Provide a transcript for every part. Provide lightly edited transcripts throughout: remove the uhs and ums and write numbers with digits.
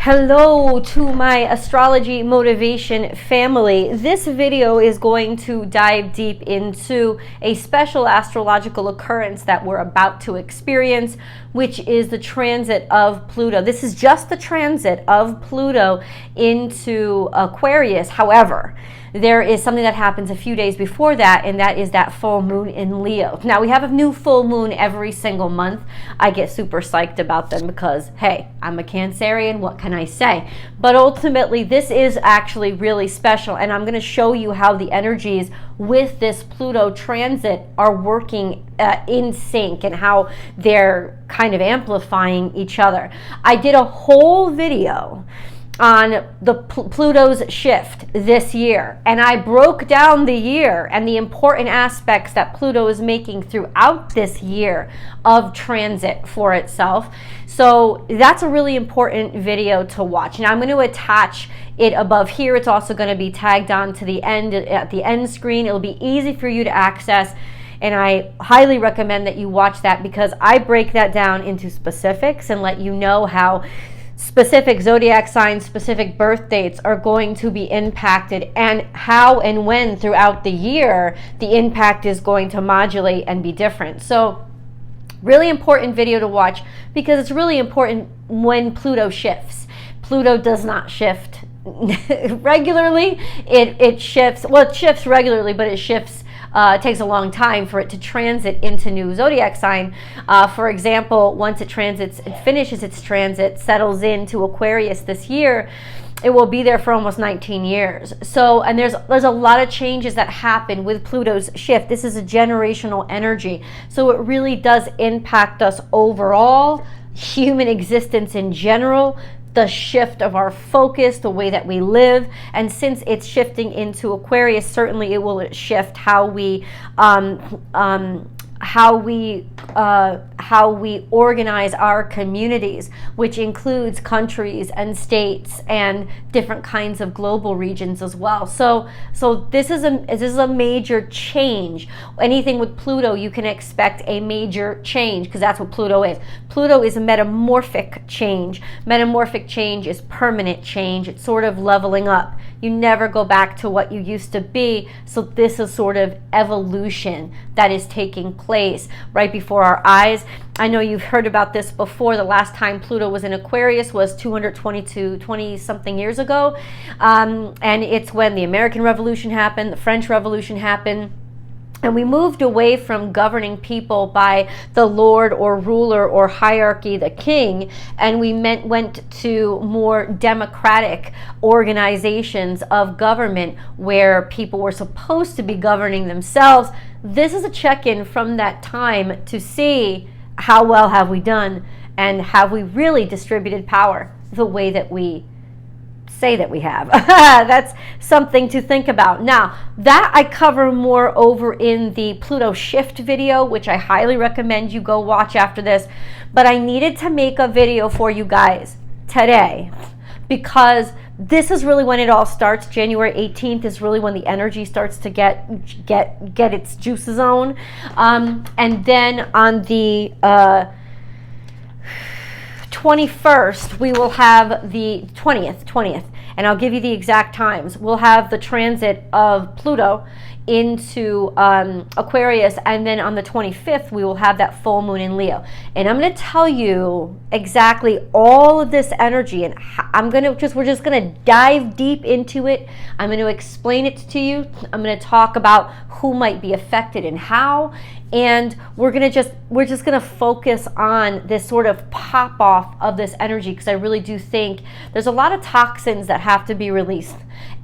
Hello to my astrology motivation family. This video is going to dive deep into a special astrological occurrence that we're about to experience, which is the transit of Pluto. This is just the transit of Pluto into Aquarius. However, there is something that happens a few days before that, and that is that full moon in Leo. Now, we have a new full moon every single month. I get super psyched about them because, hey, I'm a Cancerian, what can I say? But ultimately, this is actually really special, and I'm going to show you how the energies with this Pluto transit are working in sync and how they're kind of amplifying each other. I did a whole video on the Pluto's shift this year, and I broke down the year and the important aspects that Pluto is making throughout this year of transit for itself. So that's a really important video to watch, and I'm going to attach it above here. It's also going to be tagged on to the end at the end screen. It'll be easy for you to access, and I highly recommend that you watch that because I break that down into specifics and let you know how specific zodiac signs, specific birth dates are going to be impacted, and how and when throughout the year the impact is going to modulate and be different. So really important video to watch because it's really important when Pluto shifts. Pluto does not shift regularly. It shifts, well, it shifts regularly, but it shifts it takes a long time for it to transit into new zodiac sign. For example, once it finishes its transit, settles into Aquarius this year, it will be there for almost 19 years. So, and there's a lot of changes that happen with Pluto's shift. This is a generational energy. So it really does impact us overall, human existence in general, the shift of our focus, the way that we live. And since it's shifting into Aquarius, certainly it will shift how we organize our communities, which includes countries and states and different kinds of global regions as well. So this is a major change. Anything with Pluto, you can expect a major change because that's what Pluto is. Pluto is a metamorphic change. Metamorphic change is permanent change. It's sort of leveling up. You never go back to what you used to be. So this is sort of evolution that is taking place right before our eyes. I know you've heard about this before. The last time Pluto was in Aquarius was 20 something years ago. And it's when the American Revolution happened, the French Revolution happened. And we moved away from governing people by the lord or ruler or hierarchy, the king, and we went to more democratic organizations of government where people were supposed to be governing themselves. This is a check-in from that time to see how well have we done and have we really distributed power the way that we say that we have. That's something to think about. Now, that I cover more over in the Pluto shift video, which I highly recommend you go watch after this. But I needed to make a video for you guys today because this is really when it all starts. January 18th is really when the energy starts to get its juices on. And then on the 21st, we will have the 20th, and I'll give you the exact times. We'll have the transit of Pluto into Aquarius, and then on the 25th, we will have that full moon in Leo. And I'm going to tell you exactly all of this energy, and we're just going to dive deep into it. I'm going to explain it to you. I'm going to talk about who might be affected and how. And we're just gonna focus on this sort of pop off of this energy because I really do think there's a lot of toxins that have to be released.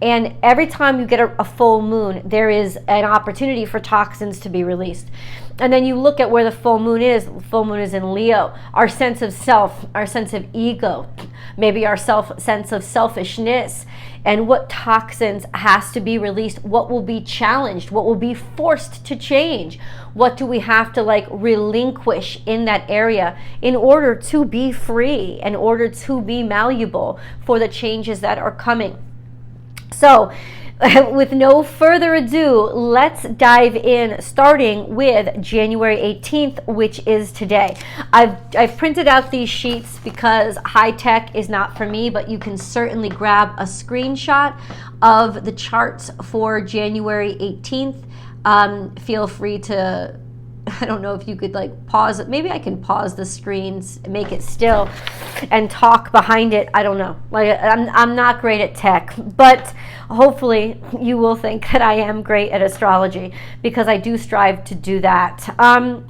And every time you get a full moon, there is an opportunity for toxins to be released. And then you look at where the full moon is. The full moon is in Leo. Our sense of self, our sense of ego, maybe our sense of selfishness, and what toxins has to be released, what will be challenged, what will be forced to change, what do we have to relinquish in that area in order to be free, in order to be malleable for the changes that are coming. So with no further ado, let's dive in, starting with January 18th, which is today. I've printed out these sheets because high tech is not for me, but you can certainly grab a screenshot of the charts for January 18th. Feel free to, I don't know if you could like pause it. Maybe I can pause the screens, make it still, and talk behind it. I don't know. Like I'm not great at tech, but hopefully you will think that I am great at astrology, because I do strive to do that.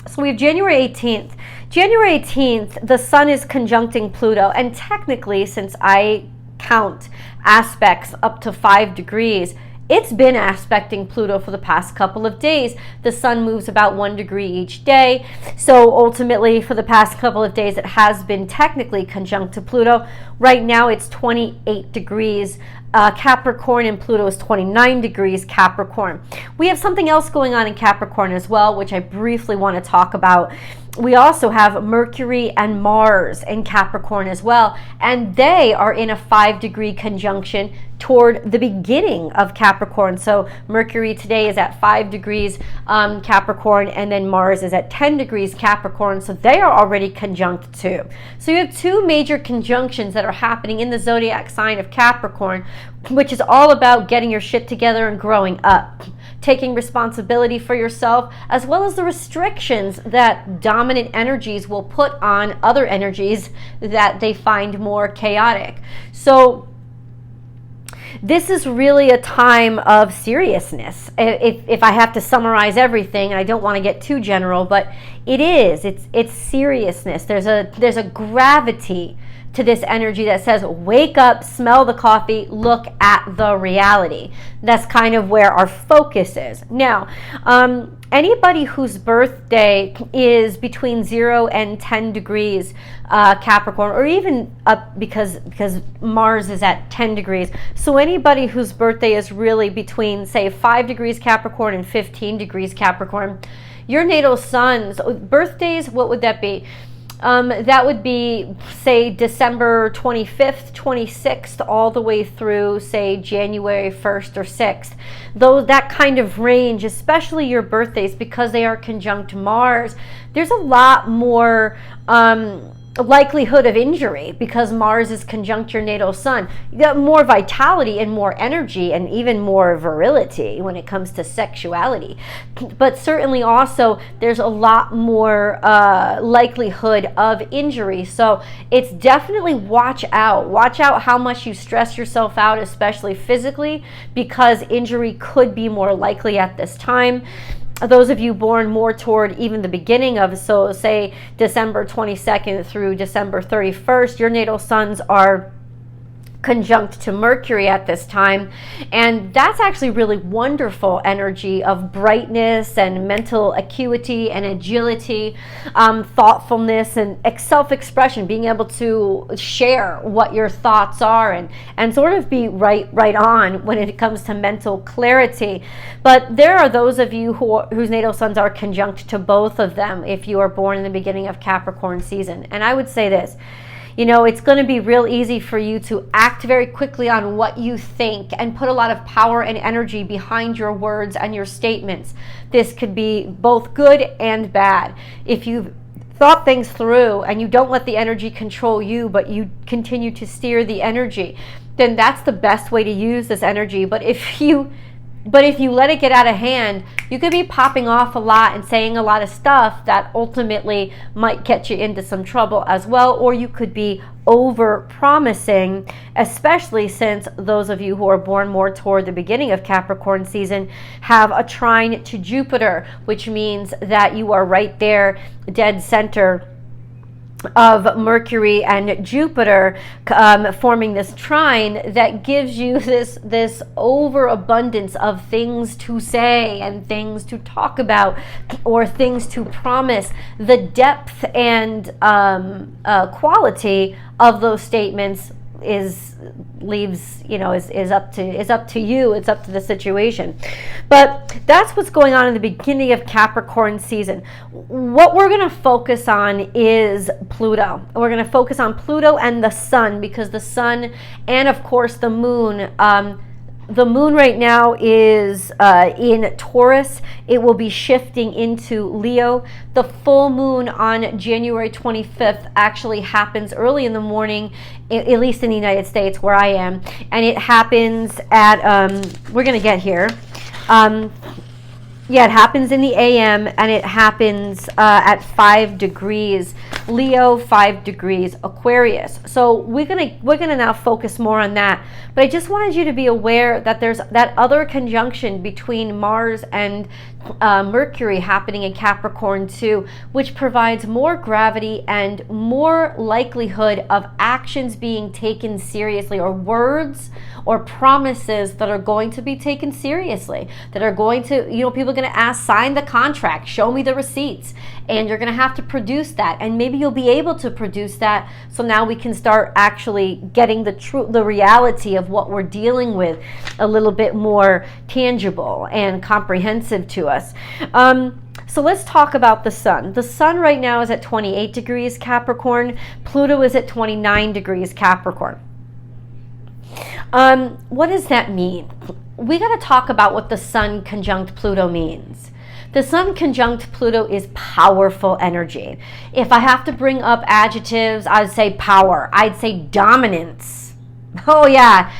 So we have January 18th. January 18th, the sun is conjuncting Pluto, and technically, since I count aspects up to 5 degrees, it's been aspecting Pluto for the past couple of days. The sun moves about 1 degree each day. So ultimately, for the past couple of days, it has been technically conjunct to Pluto. Right now, it's 28 degrees Capricorn, and Pluto is 29 degrees Capricorn. We have something else going on in Capricorn as well, which I briefly want to talk about. We also have Mercury and Mars in Capricorn as well, and they are in a 5-degree conjunction toward the beginning of Capricorn. So Mercury today is at 5 degrees Capricorn, and then Mars is at 10 degrees Capricorn, so they are already conjunct too. So you have 2 major conjunctions that are happening in the zodiac sign of Capricorn, which is all about getting your shit together and growing up, taking responsibility for yourself, as well as the restrictions that dominant energies will put on other energies that they find more chaotic. So this is really a time of seriousness. If I have to summarize everything, and I don't want to get too general, but it's seriousness. There's a gravity to this energy that says, wake up, smell the coffee, look at the reality. That's kind of where our focus is. Now, anybody whose birthday is between 0 and 10 degrees Capricorn, or even up, because Mars is at 10 degrees. So anybody whose birthday is really between, say, 5 degrees Capricorn and 15 degrees Capricorn, your natal sun's birthdays, what would that be? That would be, say, December 25th, 26th, all the way through, say, January 1st or 6th. That kind of range, especially your birthdays, because they are conjunct Mars, there's a lot more likelihood of injury because Mars is conjunct your natal sun. You got more vitality and more energy and even more virility when it comes to sexuality. But certainly also there's a lot more likelihood of injury. So it's definitely watch out. Watch out how much you stress yourself out, especially physically, because injury could be more likely at this time. Those of you born more toward even the beginning of, so say December 22nd through December 31st, your natal suns are conjunct to Mercury at this time, and that's actually really wonderful energy of brightness and mental acuity and agility, thoughtfulness and self-expression, being able to share what your thoughts are and sort of be right on when it comes to mental clarity. But there are those of you whose natal suns are conjunct to both of them if you are born in the beginning of Capricorn season. And I would say this, you know, it's going to be real easy for you to act very quickly on what you think and put a lot of power and energy behind your words and your statements. This could be both good and bad. If you've thought things through and you don't let the energy control you, but you continue to steer the energy, then that's the best way to use this energy. But if you let it get out of hand, you could be popping off a lot and saying a lot of stuff that ultimately might get you into some trouble as well, or you could be over promising, especially since those of you who are born more toward the beginning of Capricorn season have a trine to Jupiter, which means that you are right there, dead center of Mercury and Jupiter, forming this trine that gives you this overabundance of things to say and things to talk about or things to promise. The depth and quality of those statements is up to you. It's up to the situation. But that's what's going on in the beginning of Capricorn season. What we're going to focus on is Pluto. We're going to focus on Pluto and the sun, because the sun and of course the moon The moon right now is in Taurus. It will be shifting into Leo. The full moon on January 25th actually happens early in the morning, at least in the United States where I am. And it happens at, we're going to get here. Yeah, it happens in the AM, and it happens at 5 degrees Leo, 5 degrees Aquarius. So we're gonna now focus more on that. But I just wanted you to be aware that there's that other conjunction between Mars and Mercury happening in Capricorn too, which provides more gravity and more likelihood of actions being taken seriously, or words or promises that are going to be taken seriously, that are going to, people are going to ask, sign the contract, show me the receipts, and you're going to have to produce that, and maybe you'll be able to produce that, so now we can start actually getting the reality of what we're dealing with a little bit more tangible and comprehensive to us. So let's talk about the sun. The sun right now is at 28 degrees Capricorn. Pluto is at 29 degrees Capricorn. What does that mean? We got to talk about what the sun conjunct Pluto means. The sun conjunct Pluto is powerful energy. If I have to bring up adjectives, I'd say power. I'd say dominance. Oh yeah.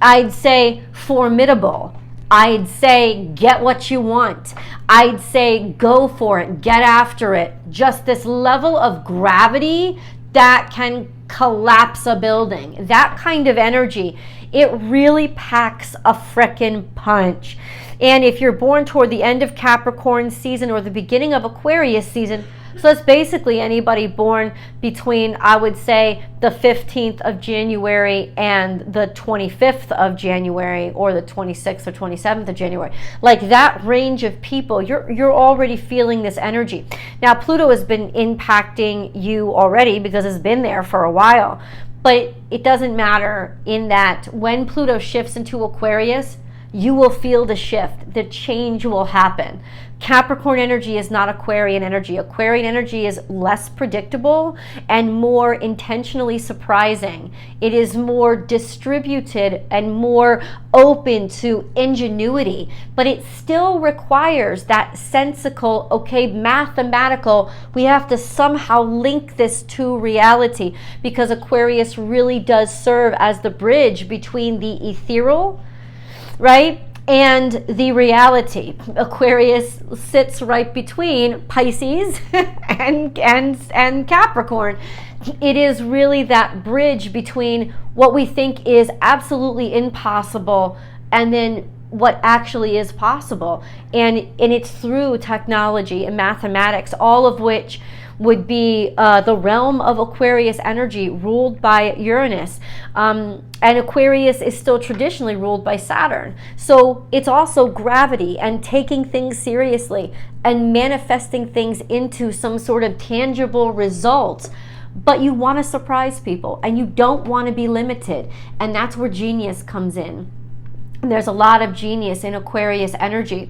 I'd say formidable. I'd say get what you want. I'd say go for it, get after it. Just this level of gravity that can collapse a building. That kind of energy. It really packs a frickin' punch. And if you're born toward the end of Capricorn season or the beginning of Aquarius season, so that's basically anybody born between, I would say, the 15th of January and the 25th of January, or the 26th or 27th of January. Like that range of people, you're already feeling this energy. Now, Pluto has been impacting you already because it's been there for a while. But it doesn't matter, in that when Pluto shifts into Aquarius, you will feel the shift. The change will happen. Capricorn energy is not Aquarian energy. Aquarian energy is less predictable and more intentionally surprising. It is more distributed and more open to ingenuity, but it still requires that sensical, okay, mathematical, we have to somehow link this to reality, because Aquarius really does serve as the bridge between the ethereal, right, and the reality. Aquarius sits right between Pisces and Capricorn. It is really that bridge between what we think is absolutely impossible and then what actually is possible. And it's through technology and mathematics, all of which would be the realm of Aquarius energy, ruled by Uranus. And Aquarius is still traditionally ruled by Saturn. So it's also gravity and taking things seriously and manifesting things into some sort of tangible results. But you want to surprise people and you don't want to be limited. And that's where genius comes in. There's a lot of genius in Aquarius energy.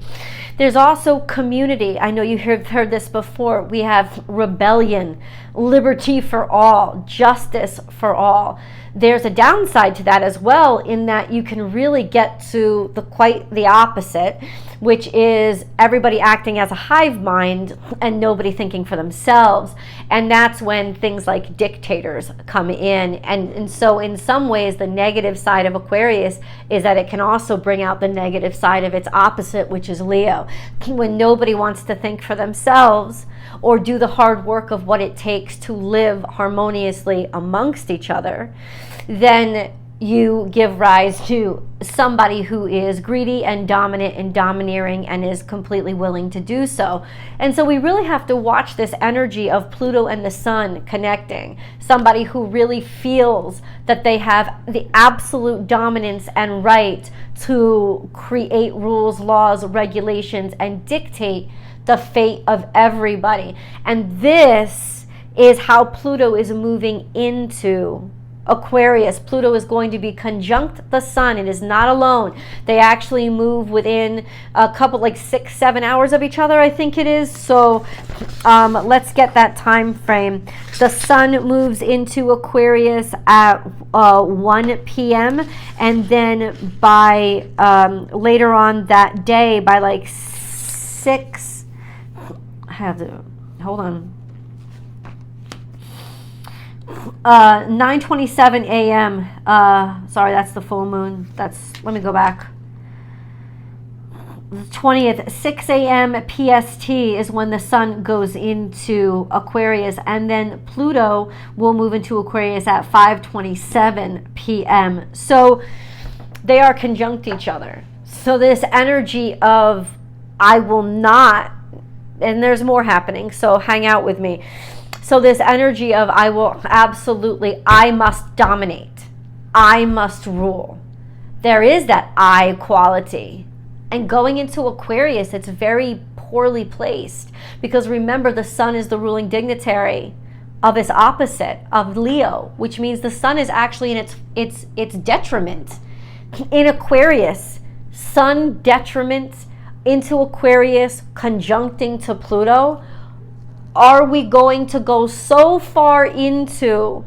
There's also community. I know you have heard this before. We have rebellion, liberty for all, justice for all. There's a downside to that as well, in that you can really get to quite the opposite, which is everybody acting as a hive mind and nobody thinking for themselves. And that's when things like dictators come in. And so in some ways, the negative side of Aquarius is that it can also bring out the negative side of its opposite, which is Leo. When nobody wants to think for themselves or do the hard work of what it takes to live harmoniously amongst each other, then you give rise to somebody who is greedy and dominant and domineering and is completely willing to do so. And so we really have to watch this energy of Pluto and the sun connecting. Somebody who really feels that they have the absolute dominance and right to create rules, laws, regulations, and dictate the fate of everybody. And this is how Pluto is moving into Aquarius. Pluto is going to be conjunct the sun. It is not alone. They actually move within a couple, like 6-7 hours of each other, I think it is. So let's get that time frame. The sun moves into Aquarius at 1 p.m. and then by later on that day, by like 6, I have to, hold on. 9:27 a.m. Sorry, that's the full moon. Let me go back. The 20th, 6 a.m. PST is when the sun goes into Aquarius, and then Pluto will move into Aquarius at 5:27 p.m. So they are conjunct each other. So this energy of I will not, and there's more happening, so hang out with me. So this energy of I must dominate. I must rule. There is that I quality. And going into Aquarius, it's very poorly placed. Because remember, the sun is the ruling dignitary of its opposite, of Leo, which means the sun is actually in its detriment. In Aquarius, sun detriment into Aquarius, conjuncting to Pluto. Are we going to go so far into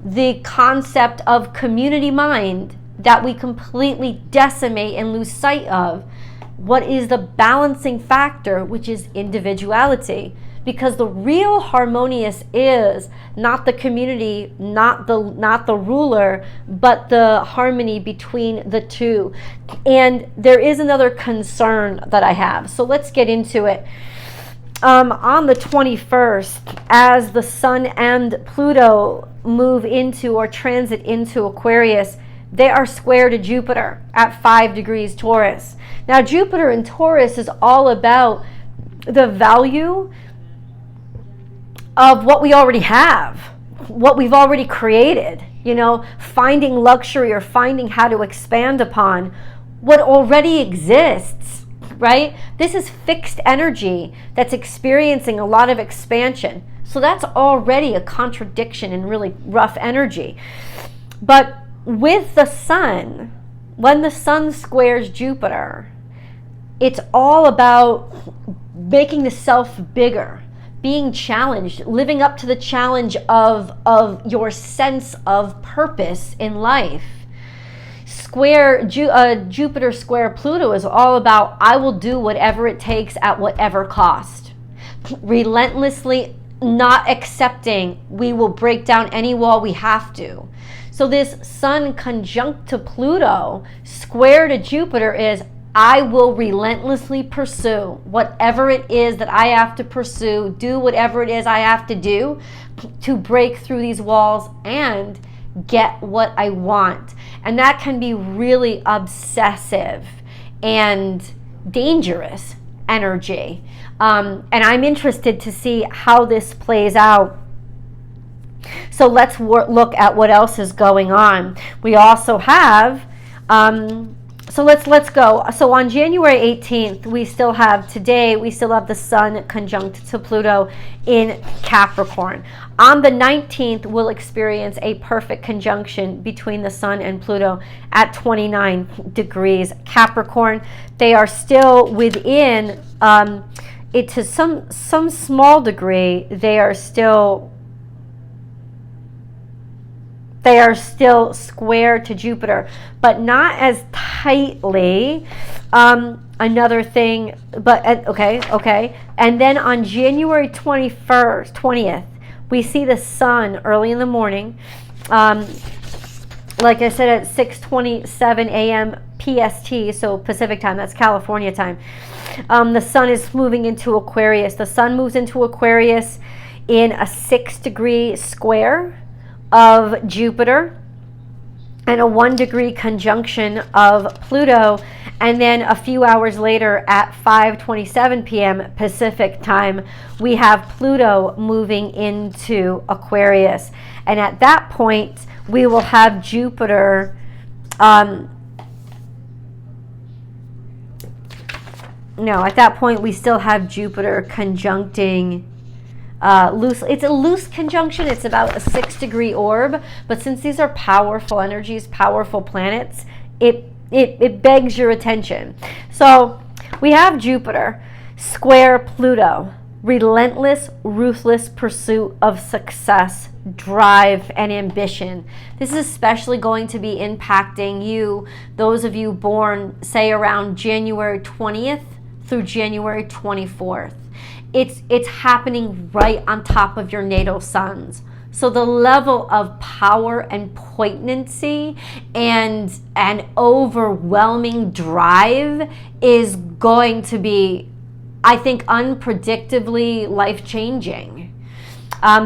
the concept of community mind that we completely decimate and lose sight of what is the balancing factor, which is individuality? Because the real harmonious is not the community, not the ruler, but the harmony between the two. And there is another concern that I have. So let's get into it. On the 21st, as the sun and Pluto move into or transit into Aquarius, they are square to Jupiter at 5 degrees Taurus. Now, Jupiter in Taurus is all about the value of what we already have, what we've already created, finding luxury or finding how to expand upon what already exists. Right? This is fixed energy that's experiencing a lot of expansion. So that's already a contradiction and really rough energy. But with the sun, when the sun squares Jupiter, it's all about making the self bigger, being challenged, living up to the challenge of your sense of purpose in life. Jupiter square Pluto is all about I will do whatever it takes at whatever cost. Relentlessly not accepting we will break down any wall we have to. So this sun conjunct to Pluto square to Jupiter is I will relentlessly pursue whatever it is that I have to pursue, do whatever it is I have to do to break through these walls and get what I want. And that can be really obsessive and dangerous energy. And I'm interested to see how this plays out. So let's look at what else is going on. We also have, so let's go. So on January 18th, we still have the sun conjunct to Pluto in Capricorn. On the 19th, we'll experience a perfect conjunction between the sun and Pluto at 29 degrees Capricorn. They are still within, it to some small degree, they are still square to Jupiter, but not as tightly. Another thing, but okay. And then on January 20th, we see the sun early in the morning. Like I said, at 6:27 a.m. PST, so Pacific time, that's California time. The sun is moving into Aquarius. The sun moves into Aquarius in a 6-degree square of Jupiter and a 1-degree conjunction of Pluto. And then a few hours later at 5:27 p.m. Pacific time, we have Pluto moving into Aquarius. And at that point, we will have Jupiter at that point we still have Jupiter conjuncting loose. It's a loose conjunction. It's about a 6-degree orb, but since these are powerful energies, powerful planets, it begs your attention. So we have Jupiter square Pluto, relentless, ruthless pursuit of success, drive, and ambition. This is especially going to be impacting you, those of you born, say, around January 20th through January 24th. It's happening right on top of your natal suns. So the level of power and poignancy and an overwhelming drive is going to be, I think, unpredictably life-changing.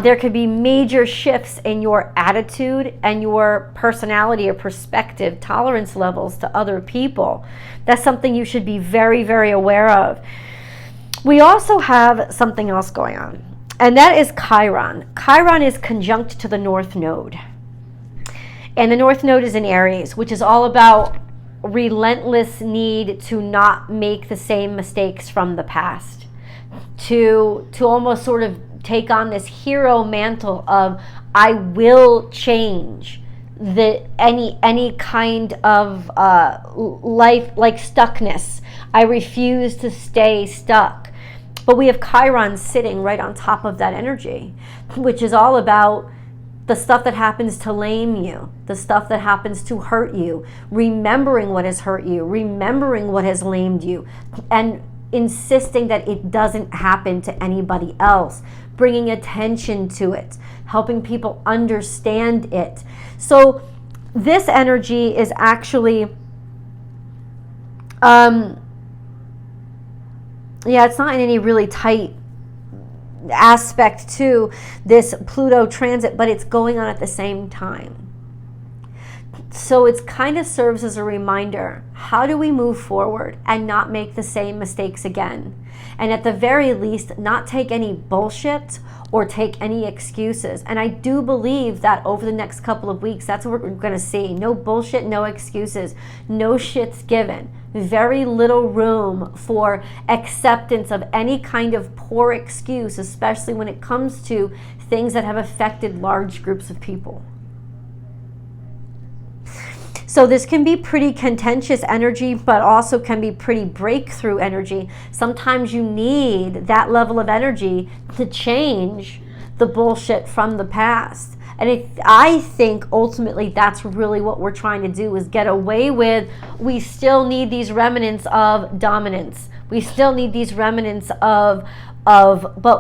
There could be major shifts in your attitude and your personality or perspective, tolerance levels to other people. That's something you should be very, very aware of. We also have something else going on, and that is Chiron. Chiron is conjunct to the North Node. And the North Node is in Aries, which is all about relentless need to not make the same mistakes from the past. To almost sort of take on this hero mantle of, I will change any kind of life, like stuckness. I refuse to stay stuck. But we have Chiron sitting right on top of that energy, which is all about the stuff that happens to lame you, the stuff that happens to hurt you, remembering what has hurt you, remembering what has lamed you, and insisting that it doesn't happen to anybody else, bringing attention to it, helping people understand it. So this energy is actually, it's not in any really tight aspect to this Pluto transit, but it's going on at the same time. So it kind of serves as a reminder, how do we move forward and not make the same mistakes again? And at the very least, not take any bullshit or take any excuses. And I do believe that over the next couple of weeks, that's what we're going to see. No bullshit, no excuses, no shits given. Very little room for acceptance of any kind of poor excuse, especially when it comes to things that have affected large groups of people. So this can be pretty contentious energy, but also can be pretty breakthrough energy. Sometimes you need that level of energy to change the bullshit from the past. And I think ultimately that's really what we're trying to do, is get away with, we still need these remnants of dominance. We still need these remnants of the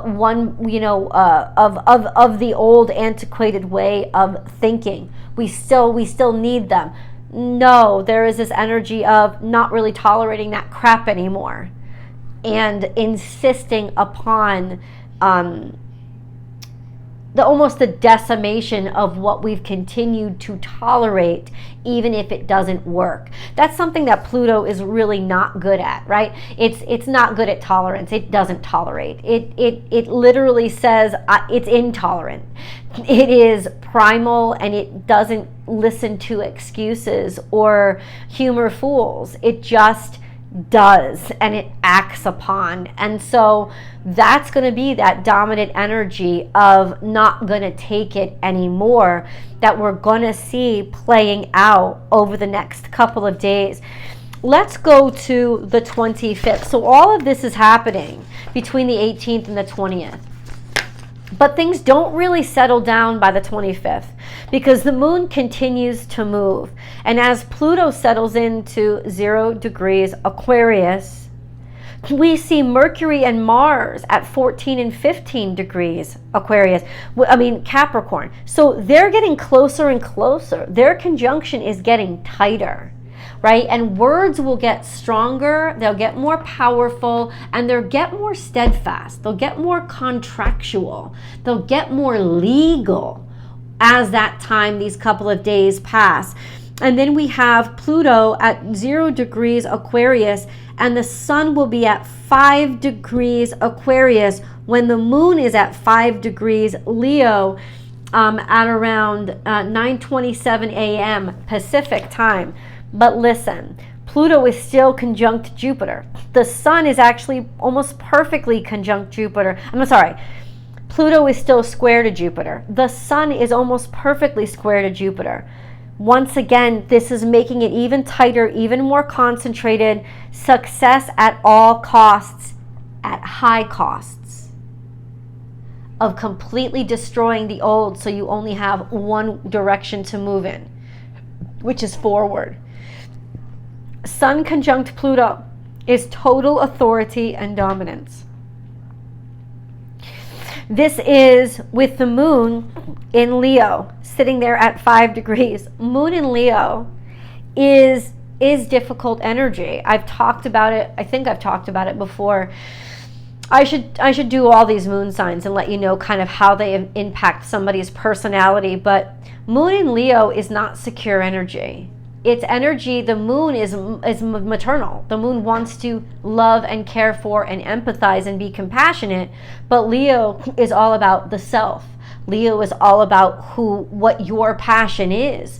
old antiquated way of thinking. We still need them. No, there is this energy of not really tolerating that crap anymore and insisting upon the decimation of what we've continued to tolerate, even if it doesn't work. That's something that Pluto is really not good at, right? It's not good at tolerance. It doesn't tolerate. It literally says it's intolerant. It is primal, and it doesn't listen to excuses or humor fools. It just does, and it acts upon. And so that's going to be that dominant energy of not going to take it anymore, that we're going to see playing out over the next couple of days. Let's go to the 25th. So all of this is happening between the 18th and the 20th. But things don't really settle down by the 25th, because the moon continues to move. And as Pluto settles into 0 degrees Aquarius, we see Mercury and Mars at 14 and 15 degrees Aquarius. Capricorn. So they're getting closer and closer. Their conjunction is getting tighter, right? And words will get stronger, they'll get more powerful, and they'll get more steadfast. They'll get more contractual. They'll get more legal as that time, these couple of days pass. And then we have Pluto at 0 degrees Aquarius, and the sun will be at 5 degrees Aquarius when the moon is at 5 degrees Leo at around 9:27 a.m. Pacific time. But listen, Pluto is still conjunct Jupiter. The sun is actually almost perfectly conjunct Jupiter. Pluto is still square to Jupiter. The sun is almost perfectly square to Jupiter. Once again, this is making it even tighter, even more concentrated. Success at all costs, at high costs, of completely destroying the old so you only have one direction to move in, which is forward. Sun conjunct Pluto is total authority and dominance. This is with the moon in Leo, sitting there at 5 degrees. Moon in Leo is difficult energy. I've talked about it. I think I've talked about it before. I should do all these moon signs and let you know kind of how they impact somebody's personality. But moon in Leo is not secure energy. It's energy. The moon is maternal. The moon wants to love and care for and empathize and be compassionate. But Leo is all about the self. Leo is all about what your passion is.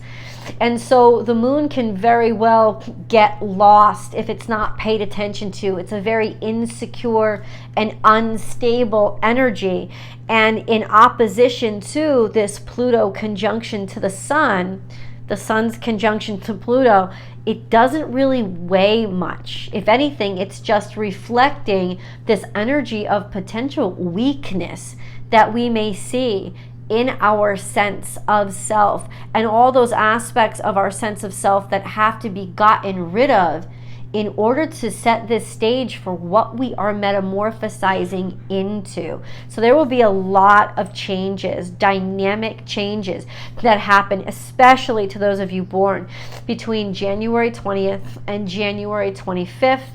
And so the moon can very well get lost if it's not paid attention to. It's a very insecure and unstable energy. And in opposition to this Pluto conjunction to the sun, the sun's conjunction to Pluto, it doesn't really weigh much. If anything, it's just reflecting this energy of potential weakness that we may see in our sense of self, and all those aspects of our sense of self that have to be gotten rid of in order to set this stage for what we are metamorphosizing into. So there will be a lot of changes, dynamic changes that happen, especially to those of you born between January 20th and January 25th,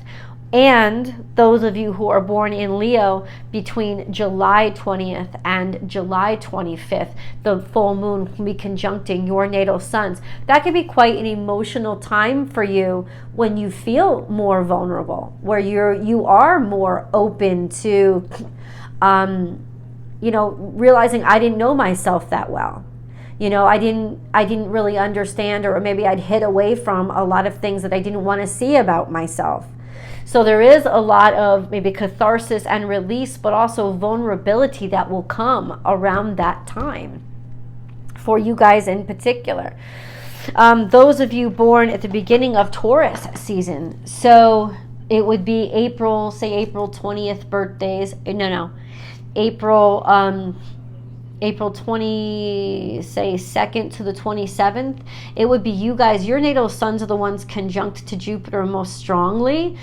and those of you who are born in Leo between July 20th and July 25th. The full moon can be conjuncting your natal suns. That can be quite an emotional time for you when you feel more vulnerable, where you are more open to realizing I didn't know myself that well. I didn't really understand, or maybe I'd hid away from a lot of things that I didn't want to see about myself. So there is a lot of maybe catharsis and release, but also vulnerability that will come around that time for you guys in particular. Those of you born at the beginning of Taurus season, so it would be April 20th birthdays. April 22nd to the 27th. It would be you guys. Your natal suns are the ones conjunct to Jupiter most strongly.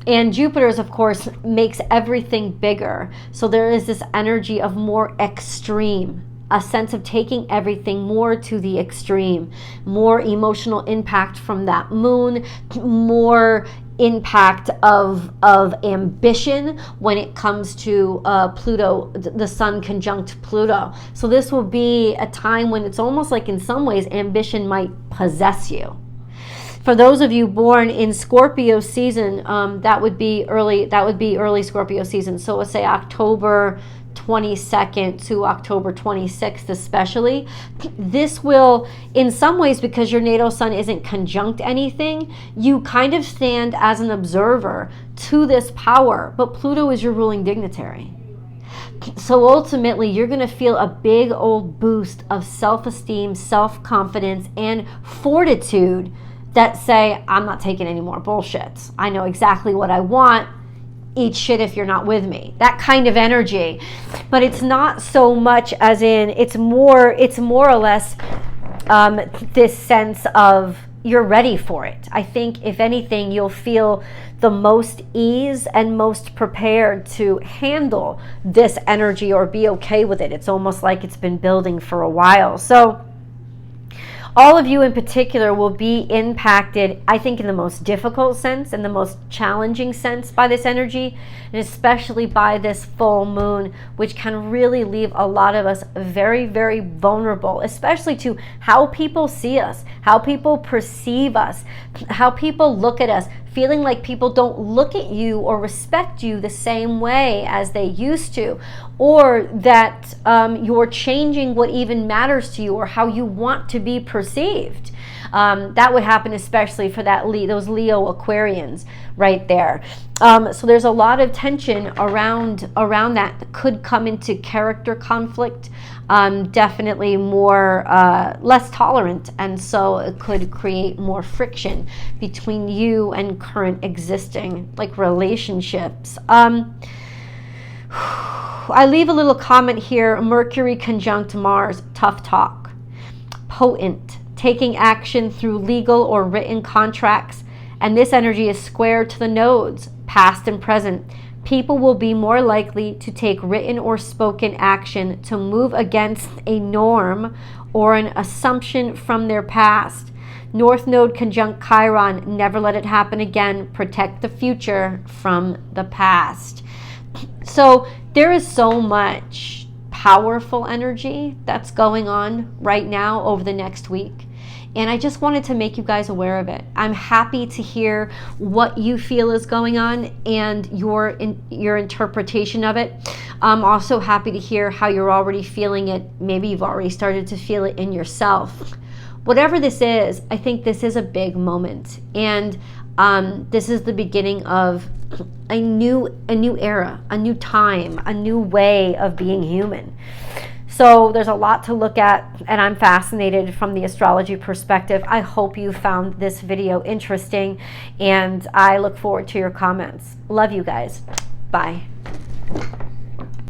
And Jupiter's, of course, makes everything bigger. So there is this energy of more extreme, a sense of taking everything more to the extreme, more emotional impact from that moon, more impact of ambition when it comes to Pluto, the sun conjunct Pluto. So this will be a time when it's almost like in some ways ambition might possess you. For those of you born in Scorpio season, that would be early Scorpio season. So let's say October 22nd to October 26th especially. This will, in some ways, because your natal sun isn't conjunct anything, you kind of stand as an observer to this power, but Pluto is your ruling dignitary. So ultimately, you're going to feel a big old boost of self-esteem, self-confidence, and fortitude that say, I'm not taking any more bullshit. I know exactly what I want. Eat shit if you're not with me. That kind of energy. But it's not so much as in, it's more or less this sense of you're ready for it. I think if anything, you'll feel the most ease and most prepared to handle this energy or be okay with it. It's almost like it's been building for a while. So all of you in particular will be impacted, I think, in the most difficult sense and the most challenging sense by this energy, and especially by this full moon, which can really leave a lot of us very, very vulnerable, especially to how people see us, how people perceive us, how people look at us, feeling like people don't look at you or respect you the same way as they used to, or that you're changing what even matters to you or how you want to be perceived. That would happen especially for those Leo Aquarians right there. So there's a lot of tension around that could come into character conflict, definitely more less tolerant, and so it could create more friction between you and current existing like relationships. I leave a little comment here. Mercury conjunct Mars, tough talk, potent, taking action through legal or written contracts, and this energy is square to the nodes, past and present. People will be more likely to take written or spoken action to move against a norm or an assumption from their past. North Node conjunct Chiron, never let it happen again. Protect the future from the past. So there is so much powerful energy that's going on right now over the next week. And I just wanted to make you guys aware of it. I'm happy to hear what you feel is going on and your interpretation of it. I'm also happy to hear how you're already feeling it. Maybe you've already started to feel it in yourself. Whatever this is, I think this is a big moment. And this is the beginning of a new era, a new time, a new way of being human. So there's a lot to look at, and I'm fascinated from the astrology perspective. I hope you found this video interesting, and I look forward to your comments. Love you guys. Bye.